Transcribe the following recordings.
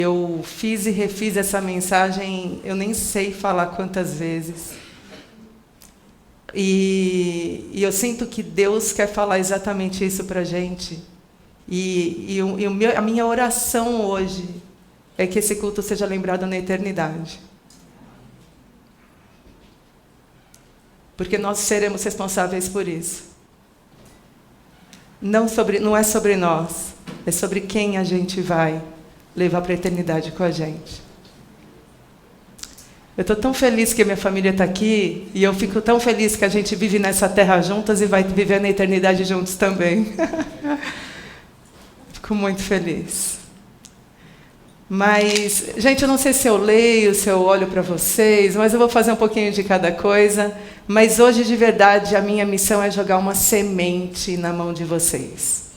Eu fiz e refiz essa mensagem, eu nem sei falar quantas vezes. E eu sinto que Deus quer falar exatamente isso para a gente. A minha oração hoje é que esse culto seja lembrado na eternidade. Porque nós seremos responsáveis por isso. Não é sobre nós, é sobre quem a gente vai levar para a eternidade com a gente. Eu estou tão feliz que a minha família está aqui, e eu fico tão feliz que a gente vive nessa terra juntas e vai viver na eternidade juntos também. Fico muito feliz. Mas, gente, eu não sei se eu leio, se eu olho para vocês, mas eu vou fazer um pouquinho de cada coisa. Mas hoje, de verdade, a minha missão é jogar uma semente na mão de vocês.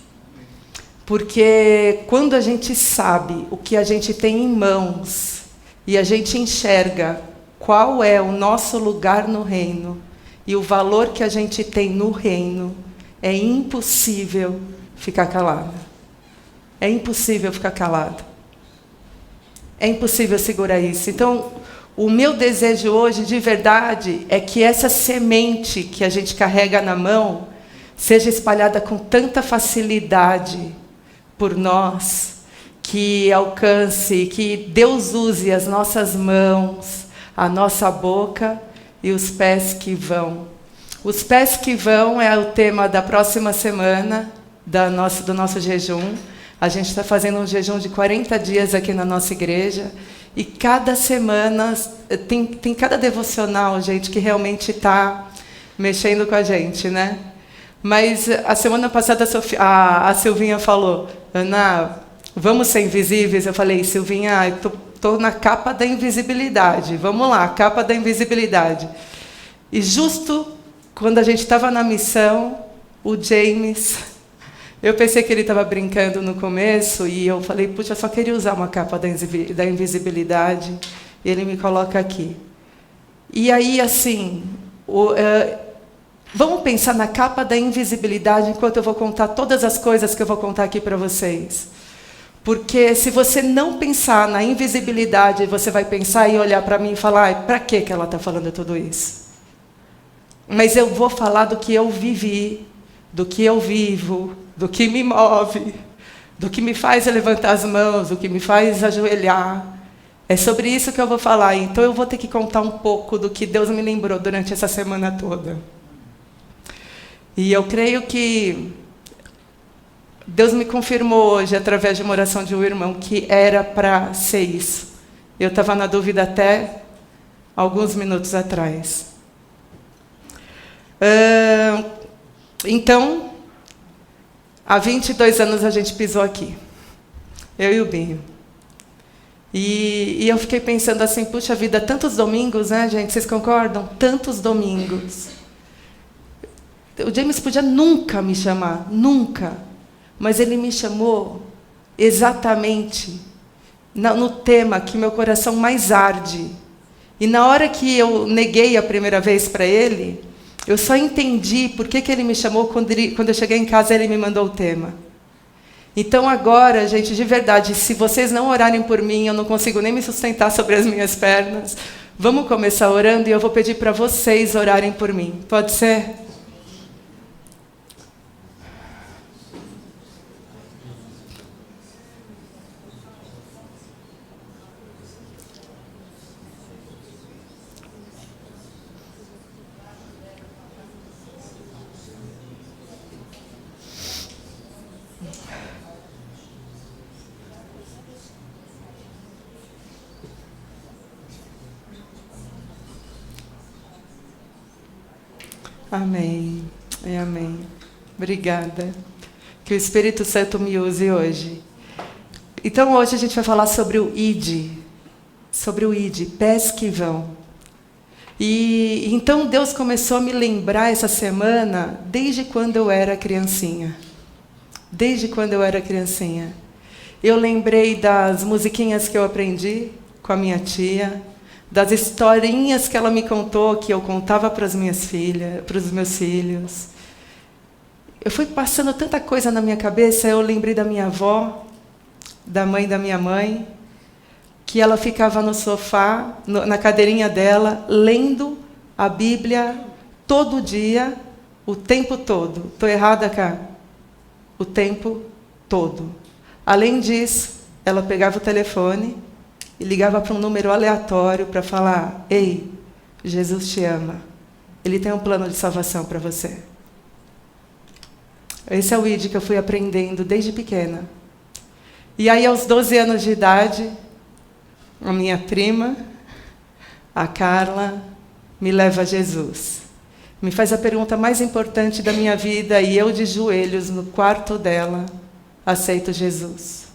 Porque quando a gente sabe o que a gente tem em mãos e a gente enxerga qual é o nosso lugar no reino e o valor que a gente tem no reino, é impossível ficar calado. É impossível ficar calado. É impossível segurar isso. Então, o meu desejo hoje, de verdade, é que essa semente que a gente carrega na mão seja espalhada com tanta facilidade por nós, que alcance, que Deus use as nossas mãos, a nossa boca e os pés que vão. Os pés que vão é o tema da próxima semana do nosso jejum. A gente está fazendo um jejum de 40 dias aqui na nossa igreja. E cada semana tem cada devocional, gente, que realmente está mexendo com a gente, né? Mas a semana passada a Silvinha falou, Ana, vamos ser invisíveis? Eu falei, Silvinha, estou na capa da invisibilidade. Vamos lá, capa da invisibilidade. E justo quando a gente estava na missão, o James, eu pensei que ele estava brincando no começo, e eu falei, puxa, eu só queria usar uma capa da invisibilidade, e ele me coloca aqui. E aí, assim, vamos pensar na capa da invisibilidade enquanto eu vou contar todas as coisas que eu vou contar aqui para vocês. Porque se você não pensar na invisibilidade, você vai pensar e olhar para mim e falar, para que ela está falando tudo isso? Mas eu vou falar do que eu vivi, do que eu vivo, do que me move, do que me faz levantar as mãos, do que me faz ajoelhar. É sobre isso que eu vou falar. Então eu vou ter que contar um pouco do que Deus me lembrou durante essa semana toda. E eu creio que Deus me confirmou hoje, através de uma oração de um irmão, que era para ser isso. Eu estava na dúvida até alguns minutos atrás. Então, há 22 anos a gente pisou aqui. Eu e o Binho. E eu fiquei pensando assim, puxa vida, tantos domingos, né, gente? Vocês concordam? Tantos domingos. O James podia nunca me chamar, nunca. Mas ele me chamou exatamente no tema que meu coração mais arde. E na hora que eu neguei a primeira vez para ele, eu só entendi por que ele me chamou quando eu cheguei em casa, ele me mandou o tema. Então agora, gente, de verdade, se vocês não orarem por mim, eu não consigo nem me sustentar sobre as minhas pernas. Vamos começar orando e eu vou pedir para vocês orarem por mim. Pode ser? Amém. E amém. Obrigada. Que o Espírito Santo me use hoje. Então, hoje a gente vai falar sobre o ID. Sobre o ID, pés que vão. E então Deus começou a me lembrar essa semana, desde quando eu era criancinha. Desde quando eu era criancinha. Eu lembrei das musiquinhas que eu aprendi com a minha tia, das historinhas que ela me contou, que eu contava para as minhas filhas, para os meus filhos. Eu fui passando tanta coisa na minha cabeça, eu lembrei da minha avó, da mãe da minha mãe, que ela ficava no sofá, na cadeirinha dela, lendo a Bíblia todo dia, o tempo todo. Estou errada, cá? O tempo todo. Além disso, ela pegava o telefone e ligava para um número aleatório para falar: ei, Jesus te ama. Ele tem um plano de salvação para você. Esse é o ID que eu fui aprendendo desde pequena. E aí, aos 12 anos de idade, a minha prima, a Carla, me leva a Jesus. Me faz a pergunta mais importante da minha vida e eu, de joelhos, no quarto dela, aceito Jesus.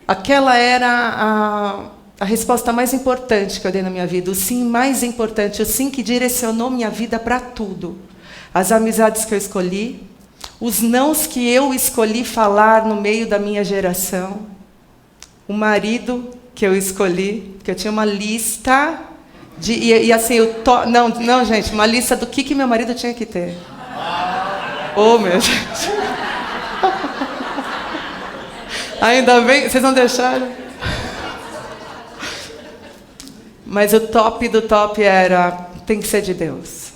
Aquela era a resposta mais importante que eu dei na minha vida, o sim mais importante, o sim que direcionou minha vida para tudo. As amizades que eu escolhi, os nãos que eu escolhi falar no meio da minha geração, o marido que eu escolhi, que eu tinha uma lista e assim, não, gente, uma lista do que meu marido tinha que ter. Oh, meu gente. Ainda bem, vocês não deixaram? Mas o top do top era, tem que ser de Deus.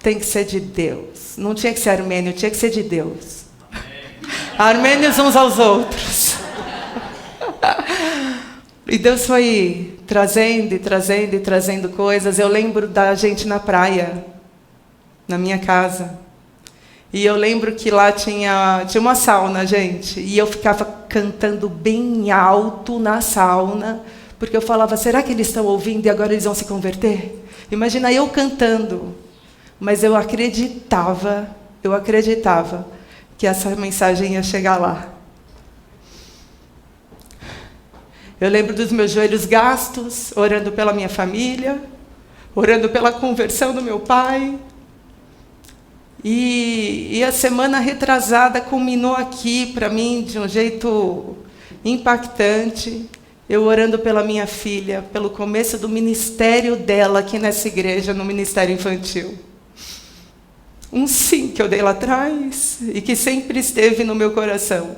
Tem que ser de Deus. Não tinha que ser armênio, tinha que ser de Deus. Armênios uns aos outros. E Deus foi trazendo e trazendo e trazendo coisas. Eu lembro da gente na praia, na minha casa. E eu lembro que lá tinha uma sauna, gente. E eu ficava cantando bem alto na sauna, porque eu falava, será que eles estão ouvindo e agora eles vão se converter? Imagina eu cantando. Mas eu acreditava que essa mensagem ia chegar lá. Eu lembro dos meus joelhos gastos, orando pela minha família, orando pela conversão do meu pai. E a semana retrasada culminou aqui, para mim, de um jeito impactante. Eu orando pela minha filha, pelo começo do ministério dela aqui nessa igreja, no ministério infantil. Um sim que eu dei lá atrás e que sempre esteve no meu coração.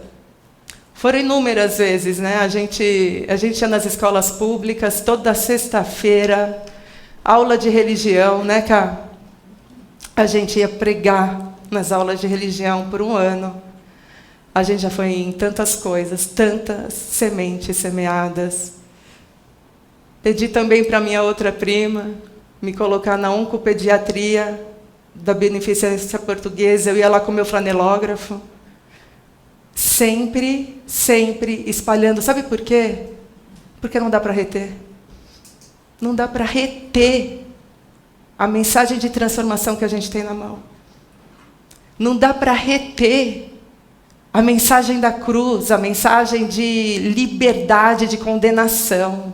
Foram inúmeras vezes, né? A gente ia nas escolas públicas, toda sexta-feira, aula de religião, né, Cá? A gente ia pregar nas aulas de religião por um ano. A gente já foi em tantas coisas, tantas sementes semeadas. Pedi também para minha outra prima me colocar na oncopediatria da Beneficência Portuguesa. Eu ia lá com meu flanelógrafo. Sempre, sempre espalhando. Sabe por quê? Porque não dá para reter. Não dá para reter a mensagem de transformação que a gente tem na mão. Não dá para reter a mensagem da cruz, a mensagem de liberdade, de condenação.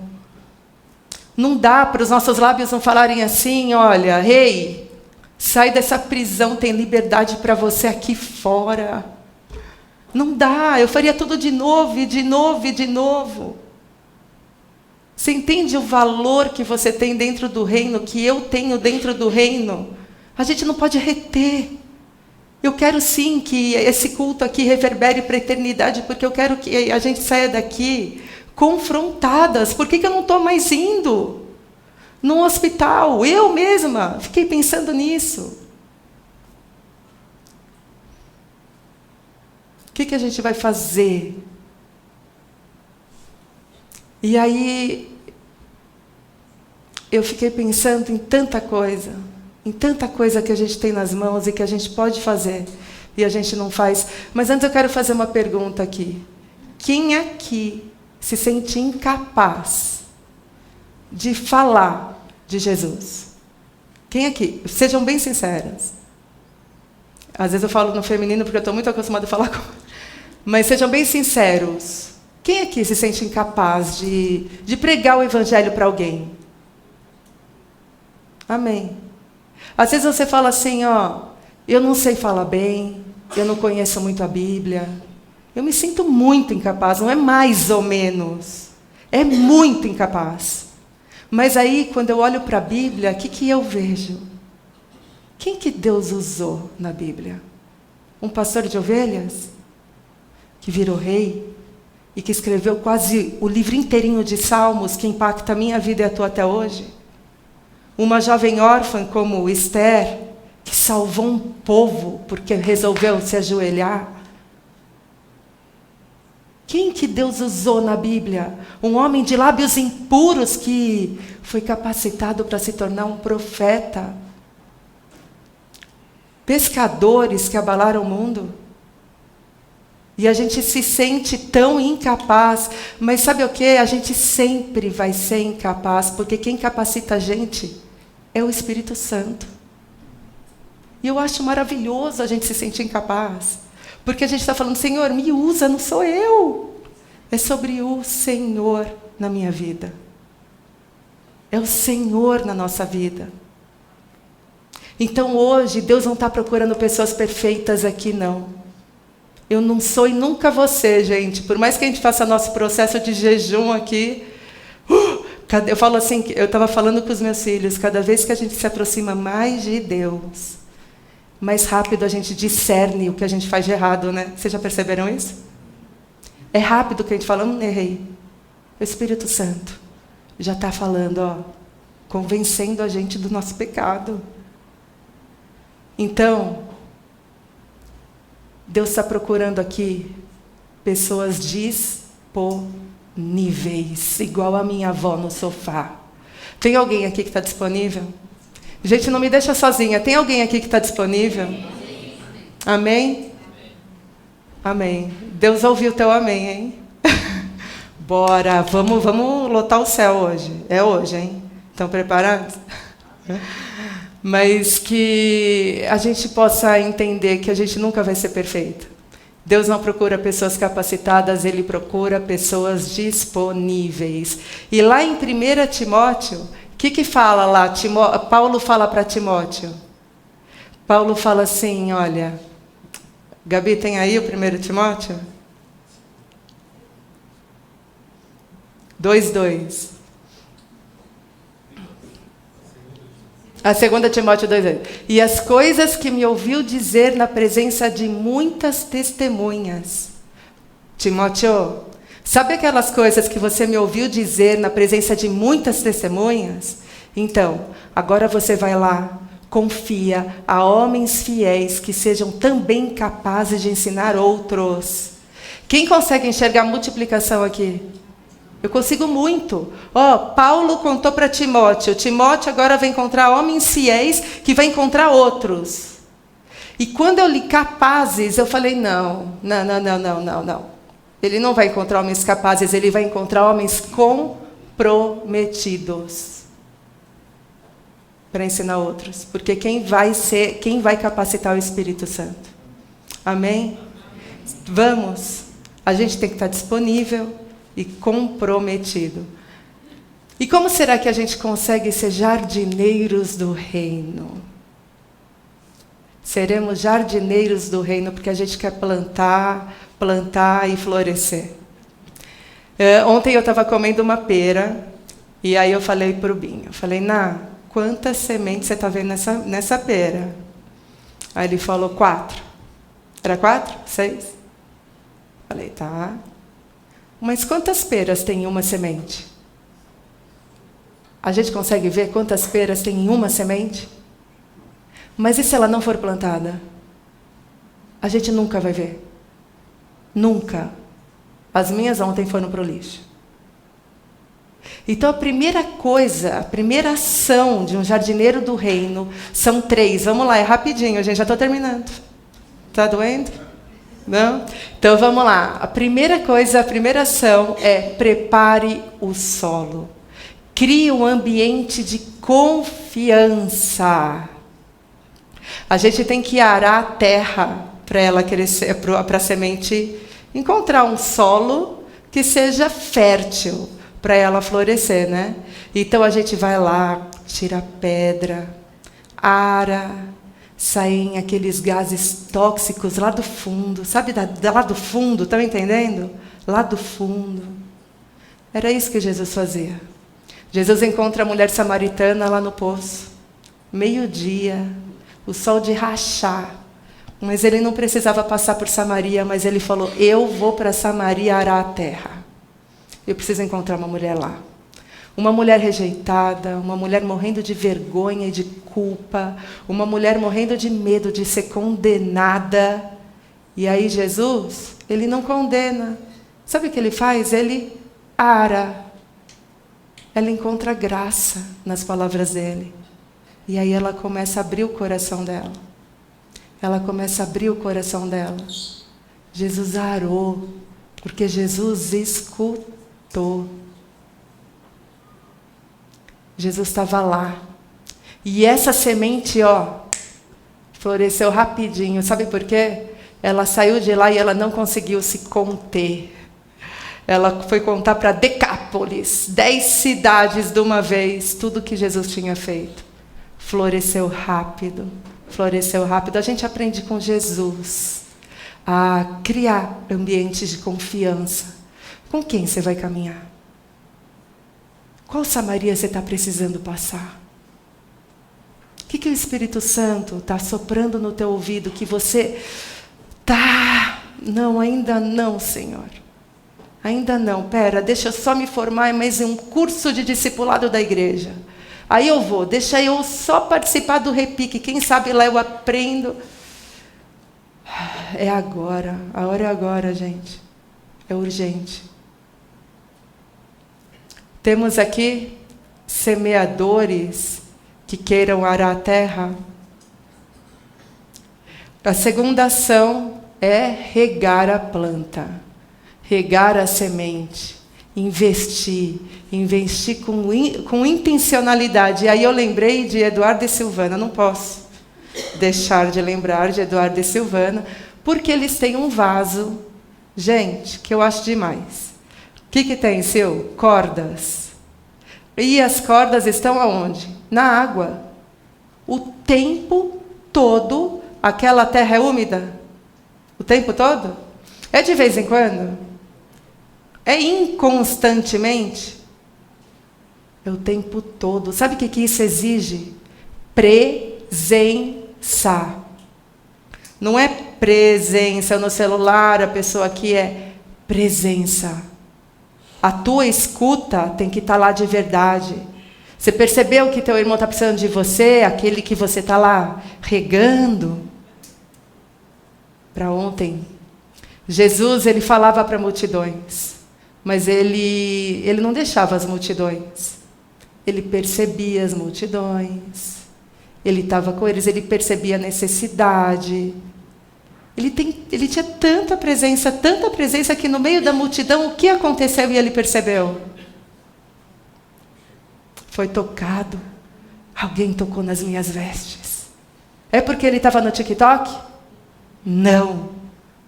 Não dá para os nossos lábios não falarem assim, olha, ei, sai dessa prisão, tem liberdade para você aqui fora. Não dá, eu faria tudo de novo, e de novo, e de novo. Você entende o valor que você tem dentro do reino, que eu tenho dentro do reino? A gente não pode reter. Eu quero sim que esse culto aqui reverbere para a eternidade, porque eu quero que a gente saia daqui confrontadas. Por que eu não estou mais indo num hospital? Eu mesma fiquei pensando nisso. O que a gente vai fazer? E aí, eu fiquei pensando em tanta coisa que a gente tem nas mãos e que a gente pode fazer, e a gente não faz. Mas antes eu quero fazer uma pergunta aqui. Quem aqui se sente incapaz de falar de Jesus? Quem aqui? Sejam bem sinceras. Às vezes eu falo no feminino porque eu estou muito acostumada a falar com... Mas sejam bem sinceros. Quem aqui se sente incapaz de pregar o evangelho para alguém? Amém. Às vezes você fala assim, ó, eu não sei falar bem, eu não conheço muito a Bíblia. Eu me sinto muito incapaz, não é mais ou menos. É muito incapaz. Mas aí, quando eu olho para a Bíblia, o que eu vejo? Quem que Deus usou na Bíblia? Um pastor de ovelhas? Que virou rei? e que escreveu quase o livro inteirinho de Salmos, que impacta a minha vida e a tua até hoje. Uma jovem órfã como Esther, que salvou um povo porque resolveu se ajoelhar. Quem que Deus usou na Bíblia? Um homem de lábios impuros que foi capacitado para se tornar um profeta. Pescadores que abalaram o mundo. E a gente se sente tão incapaz. Mas sabe o quê? A gente sempre vai ser incapaz, porque quem capacita a gente é o Espírito Santo. E eu acho maravilhoso a gente se sentir incapaz. Porque a gente está falando, Senhor, me usa, não sou eu. É sobre o Senhor na minha vida. É o Senhor na nossa vida. Então hoje, Deus não está procurando pessoas perfeitas aqui, não. Eu não sou e nunca vou ser, gente. Por mais que a gente faça nosso processo de jejum aqui. Eu falo assim, eu estava falando com os meus filhos, cada vez que a gente se aproxima mais de Deus, mais rápido a gente discerne o que a gente faz de errado, né? Vocês já perceberam isso? É rápido que a gente fala, errei. O Espírito Santo já está falando, ó, convencendo a gente do nosso pecado. Então, Deus está procurando aqui pessoas disponíveis, igual a minha avó no sofá. Tem alguém aqui que está disponível? Gente, não me deixa sozinha. Tem alguém aqui que está disponível? Amém? Amém. Deus ouviu o teu amém, hein? Bora, vamos lotar o céu hoje. É hoje, hein? Estão preparados? Mas que a gente possa entender que a gente nunca vai ser perfeito. Deus não procura pessoas capacitadas, Ele procura pessoas disponíveis. E lá em 1 Timóteo, o que fala lá? Paulo fala para Timóteo. Paulo fala assim, olha... Gabi, tem aí o 1 Timóteo? 2:2. A 2 Timóteo 2:2. E as coisas que me ouviu dizer na presença de muitas testemunhas. Timóteo, sabe aquelas coisas que você me ouviu dizer na presença de muitas testemunhas? Então, agora você vai lá, confia a homens fiéis que sejam também capazes de ensinar outros. Quem consegue enxergar multiplicação aqui? Eu consigo muito. Paulo contou para Timóteo. Timóteo agora vai encontrar homens fiéis que vai encontrar outros. E quando eu li capazes, eu falei, não. Ele não vai encontrar homens capazes, ele vai encontrar homens comprometidos para ensinar outros. Porque quem vai capacitar o Espírito Santo? Amém? Vamos. A gente tem que estar disponível e comprometido. E como será que a gente consegue ser jardineiros do reino? Seremos jardineiros do reino porque a gente quer plantar e florescer. Ontem eu estava comendo uma pera e aí eu falei para o Binho, eu falei, quantas sementes você está vendo nessa pera? Aí ele falou 4. Era 4? 6? Falei, tá. Mas quantas peras tem em uma semente? A gente consegue ver quantas peras tem em uma semente? Mas e se ela não for plantada? A gente nunca vai ver. Nunca. As minhas ontem foram para o lixo. Então a primeira coisa, a primeira ação de um jardineiro do reino são 3. Vamos lá, é rapidinho, gente, já estou terminando. Está doendo? Não? Então vamos lá. A primeira coisa, a primeira ação é prepare o solo. Crie um ambiente de confiança. A gente tem que arar a terra para ela crescer, para a semente encontrar um solo que seja fértil para ela florescer, né? Então a gente vai lá, tira a pedra, ara, saem aqueles gases tóxicos lá do fundo, sabe, lá do fundo, estão entendendo? Lá do fundo. Era isso que Jesus fazia. Jesus encontra a mulher samaritana lá no poço, meio-dia, o sol de rachar, Mas ele não precisava passar por Samaria, mas ele falou, eu vou para Samaria arar a terra. Eu preciso encontrar uma mulher lá. Uma mulher rejeitada, uma mulher morrendo de vergonha e de culpa, uma mulher morrendo de medo de ser condenada. E aí Jesus, ele não condena. Sabe o que ele faz? Ele ara. Ela encontra graça nas palavras dele. E aí ela começa a abrir o coração dela. Ela começa a abrir o coração dela. Jesus arou, porque Jesus escutou. Jesus estava lá. E essa semente, floresceu rapidinho. Sabe por quê? Ela saiu de lá e ela não conseguiu se conter. Ela foi contar para Decápolis, 10 cidades de uma vez, tudo que Jesus tinha feito. Floresceu rápido. Floresceu rápido. A gente aprende com Jesus a criar ambientes de confiança. Com quem você vai caminhar? Qual Samaria você está precisando passar? O que o Espírito Santo está soprando no teu ouvido que você tá? Não, ainda não, Senhor. Ainda não. Pera, deixa eu só me formar em mais um curso de discipulado da igreja. Aí eu vou. Deixa eu só participar do repique. Quem sabe lá eu aprendo. É agora. A hora é agora, gente. É urgente. Temos aqui semeadores que queiram arar a terra. A segunda ação é regar a planta, regar a semente, investir com intencionalidade. E aí eu lembrei de Eduardo e Silvana, não posso deixar de lembrar de Eduardo e Silvana, porque eles têm um vaso, gente, que eu acho demais. O que tem, Sil? Cordas. E as cordas estão aonde? Na água. O tempo todo, aquela terra é úmida? O tempo todo? É de vez em quando? É inconstantemente? É o tempo todo. Sabe o que isso exige? Presença. Não é presença no celular, a pessoa aqui é presença. A tua escuta tem que estar lá de verdade. Você percebeu que teu irmão está precisando de você, aquele que você está lá regando? Para ontem, Jesus, ele falava para multidões, mas ele não deixava as multidões. Ele percebia as multidões, ele estava com eles, ele percebia a necessidade. Ele tinha tanta presença que no meio da multidão, o que aconteceu e ele percebeu? Foi tocado. Alguém tocou nas minhas vestes. É porque ele estava no TikTok? Não.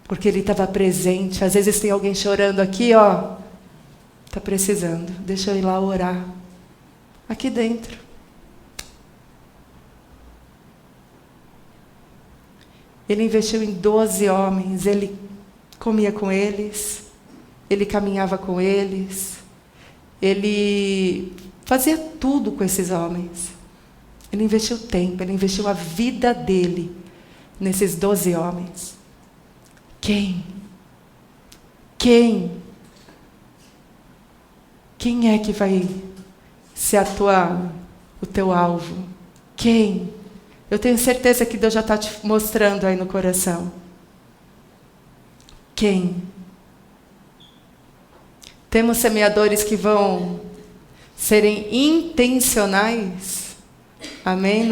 Porque ele estava presente. Às vezes tem alguém chorando aqui, está precisando. Deixa eu ir lá orar. Aqui dentro. Ele investiu em 12 homens, ele comia com eles, ele caminhava com eles, ele fazia tudo com esses homens. Ele investiu tempo, ele investiu a vida dele nesses 12 homens. Quem é que vai ser o teu alvo? Quem? Eu tenho certeza que Deus já está te mostrando aí no coração. Quem? Temos semeadores que vão serem intencionais. Amém?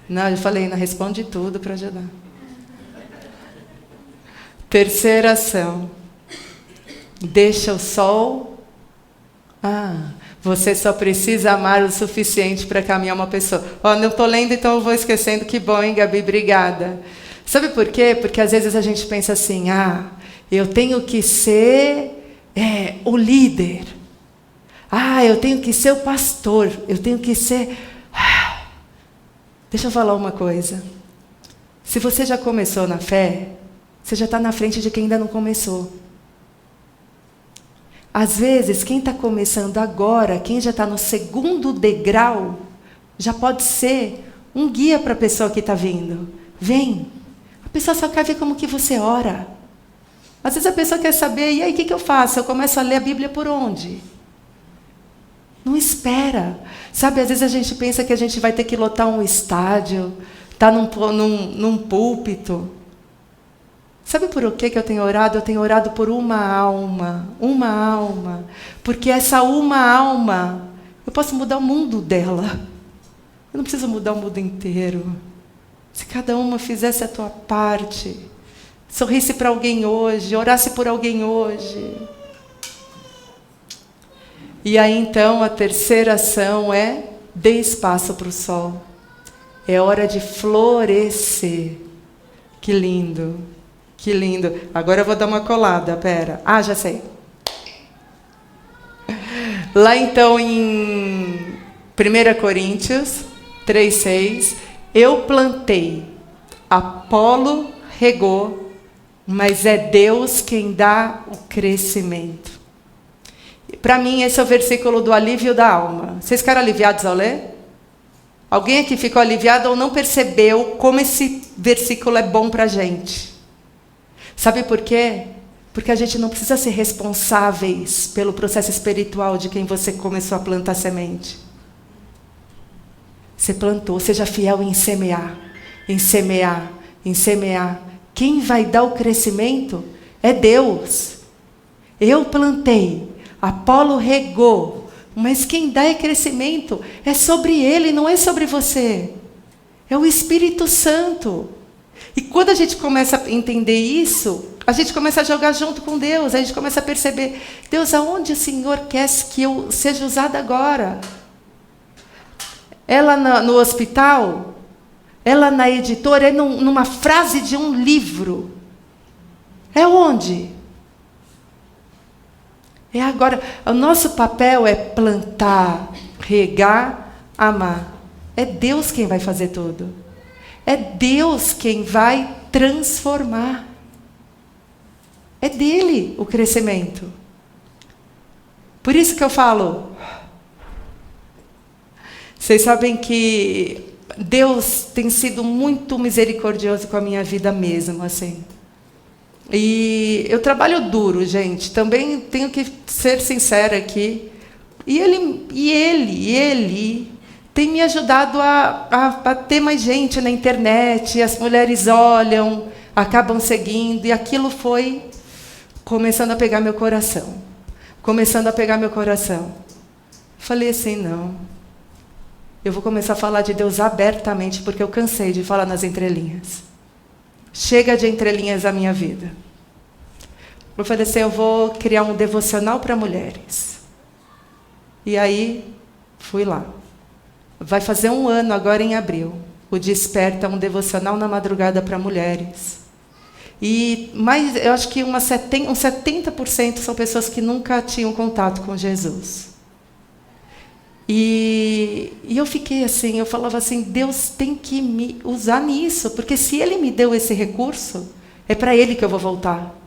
Não, eu falei, não responde tudo para ajudar. Terceira ação. Deixa o sol. Você só precisa amar o suficiente para caminhar uma pessoa. Não estou lendo, então eu vou esquecendo. Que bom, hein, Gabi? Obrigada. Sabe por quê? Porque às vezes a gente pensa assim, eu tenho que ser o líder. Eu tenho que ser o pastor. Eu tenho que ser... Deixa eu falar uma coisa. Se você já começou na fé, você já está na frente de quem ainda não começou. Às vezes, quem está começando agora, quem já está no segundo degrau, já pode ser um guia para a pessoa que está vindo. Vem, pessoa só quer ver como que você ora. Às vezes a pessoa quer saber, e aí o que eu faço? Eu começo a ler a Bíblia por onde? Não espera. Sabe, às vezes a gente pensa que a gente vai ter que lotar um estádio, estar num púlpito. Sabe por que eu tenho orado? Eu tenho orado por uma alma. Porque essa uma alma, eu posso mudar o mundo dela. Eu não preciso mudar o mundo inteiro. Se cada uma fizesse a tua parte, sorrisse para alguém hoje, orasse por alguém hoje. E aí então a terceira ação é: dê espaço para o sol. É hora de florescer. Que lindo, que lindo. Agora eu vou dar uma colada, pera. Ah, já sei. Lá então em 1 Coríntios 3:6, eu plantei, Apolo regou, mas é Deus quem dá o crescimento. Para mim, esse é o versículo do alívio da alma. Vocês ficaram aliviados ao ler? Alguém aqui ficou aliviado ou não percebeu como esse versículo é bom para a gente? Sabe por quê? Porque a gente não precisa ser responsáveis pelo processo espiritual de quem você começou a plantar semente. Você plantou, seja fiel em semear, em semear, em semear. Quem vai dar o crescimento é Deus. Eu plantei, Apolo regou, mas quem dá é crescimento. É sobre ele, não é sobre você. É o Espírito Santo. E quando a gente começa a entender isso, a gente começa a jogar junto com Deus, a gente começa a perceber: Deus, aonde o Senhor quer que eu seja usada agora? Ela no hospital, ela na editora, é numa frase de um livro. É onde? É agora. O nosso papel é plantar, regar, amar. É Deus quem vai fazer tudo. É Deus quem vai transformar. É dele o crescimento. Por isso que eu falo. Vocês sabem que Deus tem sido muito misericordioso com a minha vida mesmo, assim. E eu trabalho duro, gente. Também tenho que ser sincera aqui. E ele tem me ajudado a ter mais gente na internet. As mulheres olham, acabam seguindo. E aquilo foi começando a pegar meu coração. Falei assim, não. Eu vou começar a falar de Deus abertamente, porque eu cansei de falar nas entrelinhas. Chega de entrelinhas na minha vida. Eu falei assim, eu vou criar um devocional para mulheres. E aí, fui lá. Vai fazer 1 ano agora em abril. O Desperta, um devocional na madrugada para mulheres. Mas eu acho que uns 70% são pessoas que nunca tinham contato com Jesus. E eu fiquei assim, eu falava assim, Deus tem que me usar nisso, porque se Ele me deu esse recurso, é para Ele que eu vou voltar.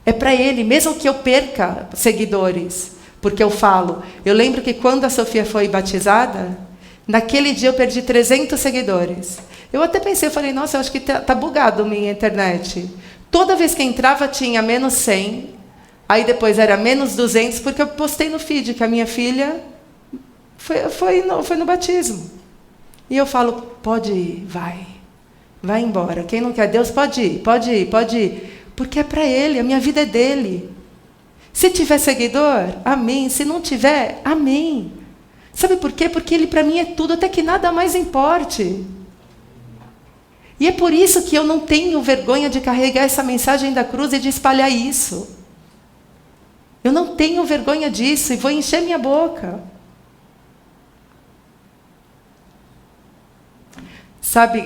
É para Ele, mesmo que eu perca seguidores, porque eu lembro que quando a Sofia foi batizada, naquele dia eu perdi 300 seguidores. Eu até pensei, eu falei, nossa, eu acho que tá bugado a minha internet. Toda vez que entrava tinha menos 100, aí depois era menos 200, porque eu postei no feed que a minha filha foi no batismo. E eu falo, pode ir, vai embora. Quem não quer Deus, pode ir. Porque é para Ele, a minha vida é dele. Se tiver seguidor, amém. Se não tiver, amém. Sabe por quê? Porque Ele para mim é tudo, até que nada mais importe. E é por isso que eu não tenho vergonha de carregar essa mensagem da cruz e de espalhar isso. Eu não tenho vergonha disso e vou encher minha boca. Sabe,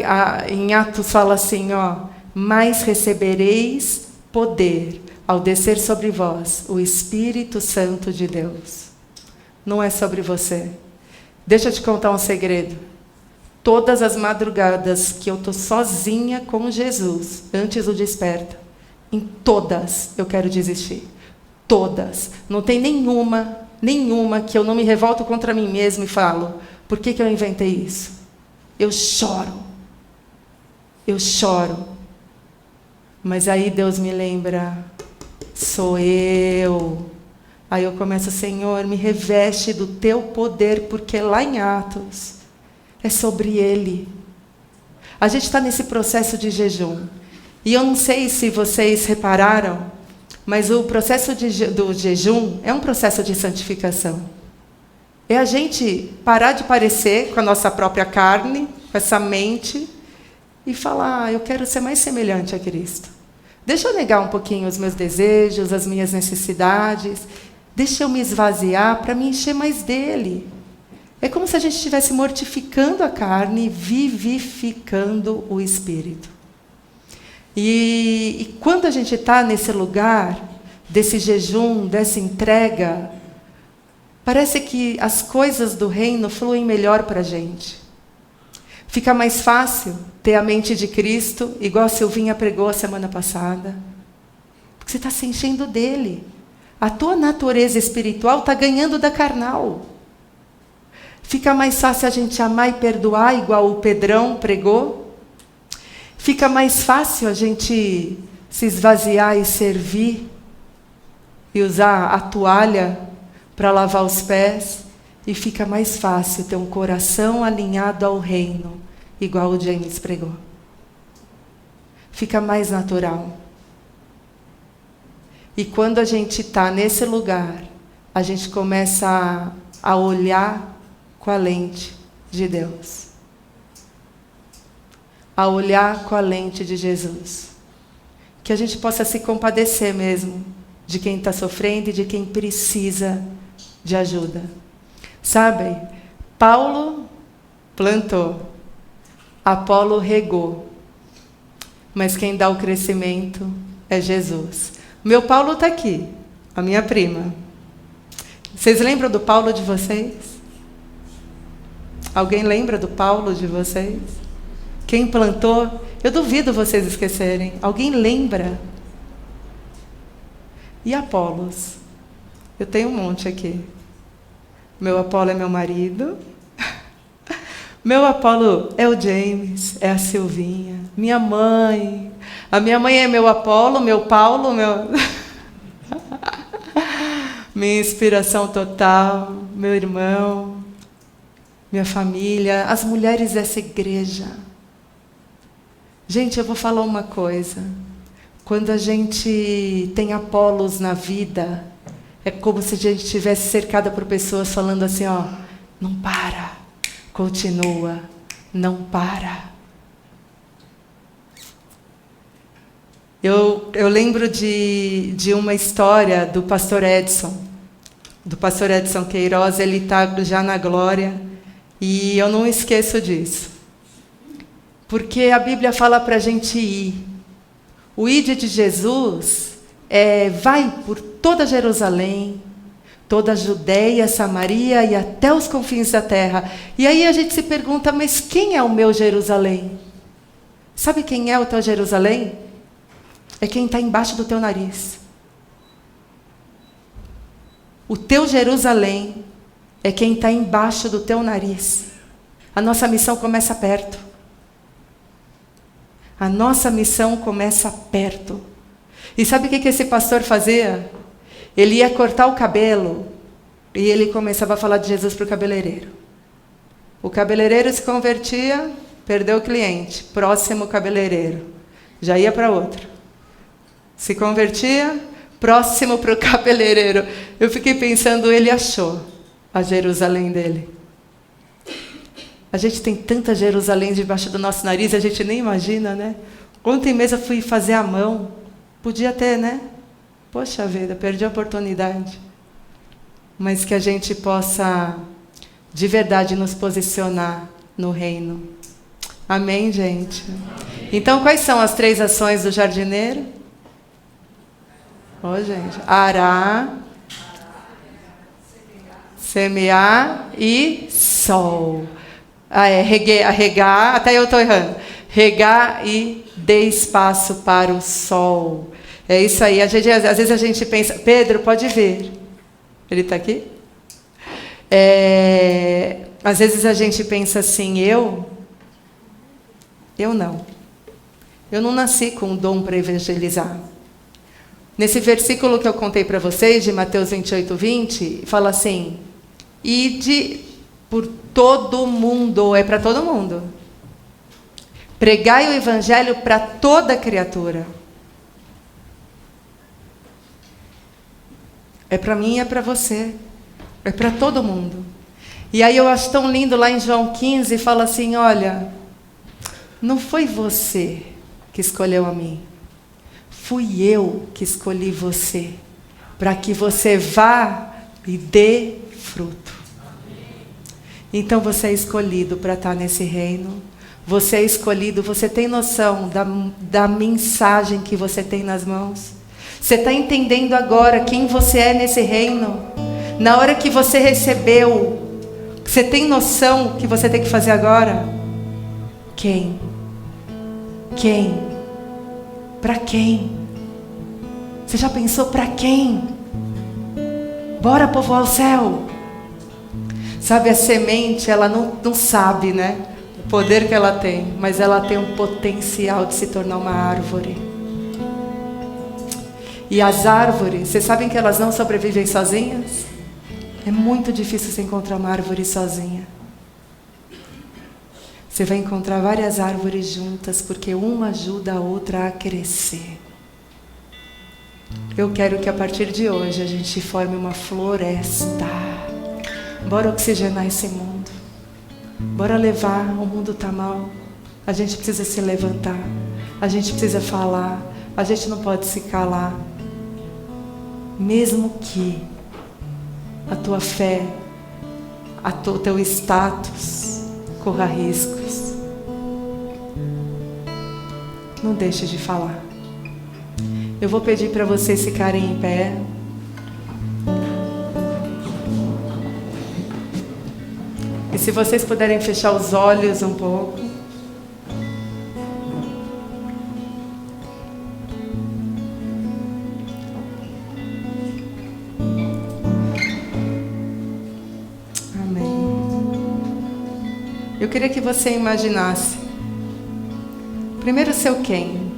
em Atos fala assim, mas recebereis poder ao descer sobre vós o Espírito Santo de Deus. Não é sobre você. Deixa eu te contar um segredo. Todas as madrugadas que eu estou sozinha com Jesus, antes do desperta, em todas eu quero desistir. Todas. Não tem nenhuma que eu não me revolto contra mim mesma e falo, por que eu inventei isso? Eu choro. Mas aí Deus me lembra, sou eu. Aí eu começo, Senhor, me reveste do teu poder, porque lá em Atos é sobre ele. A gente está nesse processo de jejum. E eu não sei se vocês repararam, mas o processo do jejum é um processo de santificação. É a gente parar de parecer com a nossa própria carne, com essa mente, e falar, eu quero ser mais semelhante a Cristo. Deixa eu negar um pouquinho os meus desejos, as minhas necessidades. Deixa eu me esvaziar para me encher mais dele. É como se a gente estivesse mortificando a carne e vivificando o espírito. E quando a gente está nesse lugar, desse jejum, dessa entrega, parece que as coisas do reino fluem melhor para a gente. Fica mais fácil ter a mente de Cristo, igual a Silvinha pregou a semana passada. Porque você está se enchendo dele. A tua natureza espiritual está ganhando da carnal. Fica mais fácil a gente amar e perdoar, igual o Pedrão pregou. Fica mais fácil a gente se esvaziar e servir. E usar a toalha para lavar os pés. E fica mais fácil ter um coração alinhado ao reino, igual o James pregou. Fica mais natural. E quando a gente está nesse lugar, a gente começa a olhar com a lente de Deus. A olhar com a lente de Jesus. Que a gente possa se compadecer mesmo de quem está sofrendo e de quem precisa de ajuda. Sabe, Paulo plantou, Apolo regou, mas quem dá o crescimento é Jesus. Meu Paulo está aqui, a minha prima. Vocês lembram do Paulo de vocês? Alguém lembra do Paulo de vocês? Quem plantou? Eu duvido vocês esquecerem. Alguém lembra? E Apolos? Eu tenho um monte aqui. Meu Apolo é meu marido. Meu Apolo é o James, é a Silvinha. Minha mãe. A minha mãe é meu Apolo, meu Paulo, minha inspiração total, meu irmão, minha família, as mulheres dessa igreja. Gente, eu vou falar uma coisa. Quando a gente tem Apolos na vida, é como se a gente estivesse cercada por pessoas falando assim, ó, não para, continua, não para. Eu lembro de uma história do pastor Edson Queiroz, ele está já na glória, e eu não esqueço disso. Porque a Bíblia fala para a gente ir. O ide de Jesus vai por toda Jerusalém, toda a Judeia, Samaria e até os confins da terra. E aí a gente se pergunta, mas quem é o meu Jerusalém? Sabe quem é o teu Jerusalém? É quem está embaixo do teu nariz. O teu Jerusalém é quem está embaixo do teu nariz. A nossa missão começa perto. A nossa missão começa perto. E sabe o que esse pastor fazia? Ele ia cortar o cabelo e ele começava a falar de Jesus para o cabeleireiro. O cabeleireiro se convertia, perdeu o cliente. Próximo cabeleireiro. Já ia para outro. Se convertia, próximo para o cabeleireiro. Eu fiquei pensando, ele achou a Jerusalém dele. A gente tem tanta Jerusalém debaixo do nosso nariz, a gente nem imagina, né? Ontem mesmo eu fui fazer a mão. Podia ter, né? Poxa vida, perdi a oportunidade. Mas que a gente possa, de verdade, nos posicionar no reino. Amém, gente? Amém. Então, quais são as 3 ações do jardineiro? Gente. Arar, semear e sol. Regar, até eu estou errando. Regar e dê espaço para o sol. É isso aí. Às vezes a gente pensa, Pedro, pode vir. Ele está aqui? Às vezes a gente pensa assim, eu não. Eu não nasci com um dom para evangelizar. Nesse versículo que eu contei para vocês, de Mateus 28:20, fala assim: ide por todo mundo, é para todo mundo. Pregai o evangelho para toda criatura. É para mim, é para você. É para todo mundo. E aí eu acho tão lindo lá em João 15, fala assim: olha, não foi você que escolheu a mim. Fui eu que escolhi você. Para que você vá e dê fruto. Então você é escolhido para estar nesse reino. Você é escolhido, você tem noção da mensagem que você tem nas mãos? Você está entendendo agora quem você é nesse reino? Na hora que você recebeu, você tem noção o que você tem que fazer agora? Quem? Quem? Para quem? Você já pensou para quem? Bora povoar o céu. Sabe, a semente, ela não sabe, né? O poder que ela tem, mas ela tem um potencial de se tornar uma árvore. E as árvores, vocês sabem que elas não sobrevivem sozinhas? É muito difícil você encontrar uma árvore sozinha. Você vai encontrar várias árvores juntas, porque uma ajuda a outra a crescer. Eu quero que a partir de hoje a gente forme uma floresta. Bora oxigenar esse mundo. Bora levar, o mundo está mal. A gente precisa se levantar. A gente precisa falar. A gente não pode se calar. Mesmo que a tua fé, o teu status corra riscos. Não deixe de falar. Eu vou pedir para vocês ficarem em pé. E se vocês puderem fechar os olhos um pouco. Eu queria que você imaginasse, primeiro o seu quem.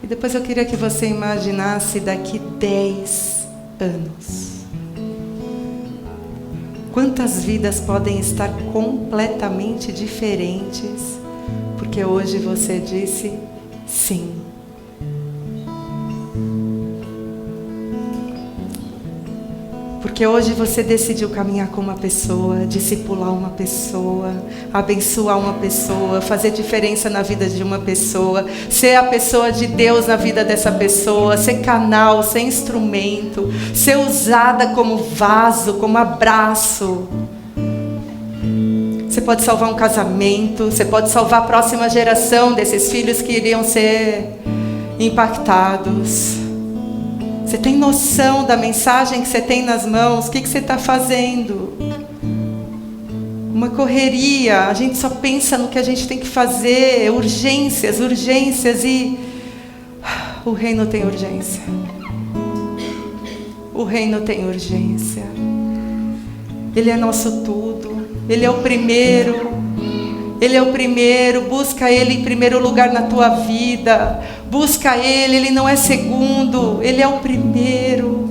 E depois eu queria que você imaginasse daqui 10 anos. Quantas vidas podem estar completamente diferentes, porque hoje você disse sim. Porque hoje você decidiu caminhar com uma pessoa, discipular uma pessoa, abençoar uma pessoa, fazer diferença na vida de uma pessoa, ser a pessoa de Deus na vida dessa pessoa, ser canal, ser instrumento, ser usada como vaso, como abraço. Você pode salvar um casamento, você pode salvar a próxima geração desses filhos que iriam ser impactados. Você tem noção da mensagem que você tem nas mãos? O que você está fazendo? Uma correria, a gente só pensa no que a gente tem que fazer, urgências, urgências, e o reino tem urgência. O reino tem urgência. Ele é nosso tudo, Ele é o primeiro. Ele é o primeiro, busca Ele em primeiro lugar na tua vida. Busca Ele, Ele não é segundo, Ele é o primeiro.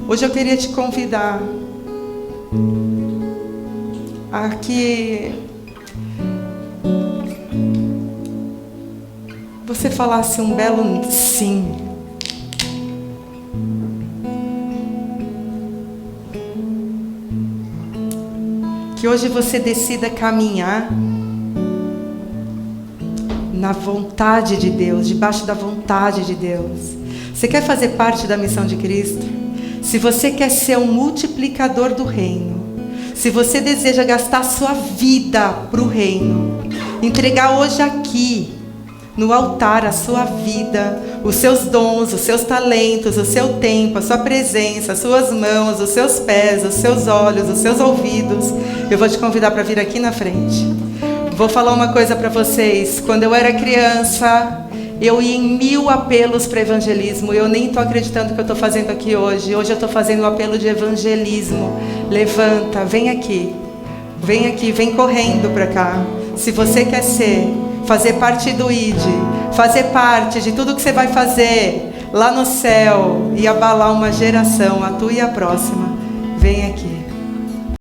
Hoje eu queria te convidar a que você falasse um belo sim. Que hoje você decida caminhar na vontade de Deus, debaixo da vontade de Deus. Você quer fazer parte da missão de Cristo? Se você quer ser um multiplicador do reino, se você deseja gastar sua vida para o reino, entregar hoje aqui, no altar, a sua vida, os seus dons, os seus talentos, o seu tempo, a sua presença, as suas mãos, os seus pés, os seus olhos, os seus ouvidos, eu vou te convidar para vir aqui na frente. Vou falar uma coisa para vocês. Quando eu era criança, Eu ia em 1000 apelos para evangelismo. Eu nem estou acreditando que eu estou fazendo aqui hoje. Hoje eu estou fazendo um apelo de evangelismo. Levanta, vem aqui. Vem aqui, vem correndo para cá. Se você quer fazer parte do ID, fazer parte de tudo que você vai fazer lá no céu e abalar uma geração, a tua e a próxima, vem aqui.